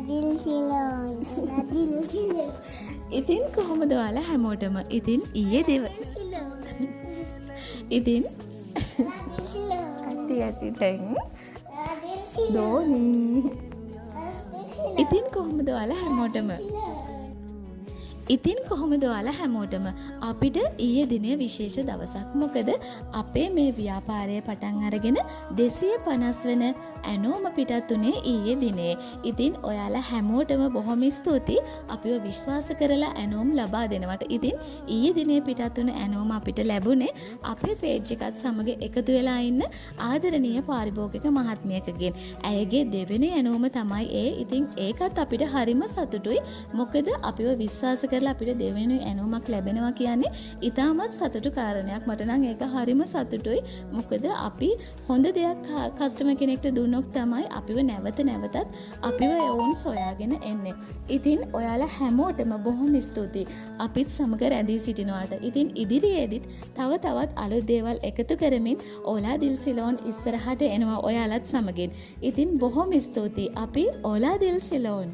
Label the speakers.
Speaker 1: දිල් Ceylon. දිල් Ceylon.
Speaker 2: ඉතින් කොහොමද ඔයාලා හැමෝටම? ඉතින් ඊයේ ඉතින් ඇති දැන් දෝනි. ඉතින් කොහොමද ඔයාලා හැමෝටම? ඉතින් කොහොමද ඔයාලා හැමෝටම? අපිට ඊයේ දිනේ විශේෂ දවසක්. මොකද අපේ මේ ව්‍යාපාරය පටන් අරගෙන 250 වෙන ඇනෝම පිටත් උනේ ඊයේ දිනේ. ඉතින් ඔයාලා හැමෝටම බොහොම ස්තුතියි අපිව විශ්වාස කරලා ඇනෝම් ලබා දෙනවට. ඉතින් ඊයේ දිනේ පිටත් උන ඇනෝම් අපිට ලැබුණේ අපේ පේජ් එකත් සමග එකතු වෙලා ඉන්න ආදරණීය පාරිභෝගික මහත්මියකගෙන්. ඇයගේ දෙවෙනි ඇනෝම තමයි ඒ. ඉතින් ඒකත් අපිට හරිම සතුටුයි. මොකද අපිව විශ්වාස කරලා අපිට දෙවෙනි ඇනෝමක් ලැබෙනවා කියන්නේ ඉතාමත් සතුටු කාරණයක්. මට නම් ඒක හරිම සතුටුයි. මොකද අපි හොඳ දෙයක් කස්ටමර් කෙනෙක්ට දුන්නොත් තමයි අපිව නැවත නැවතත් අපිව ඔවුන් සොයාගෙන එන්නේ. ඉතින් ඔයාලා හැමෝටම බොහොම ස්තුතියි අපිත් සමග රැඳී සිටිනවාට. ඉතින් ඉදිරියේදීත් තව තවත් අලුත් දේවල් එකතු කරමින් ඕලා දිල් සිලෝන් ඉස්සරහට එනවා ඔයාලත් සමගින්. ඉතින් බොහොම ස්තුතියි. අපි ඕලා දිල් සිලෝන්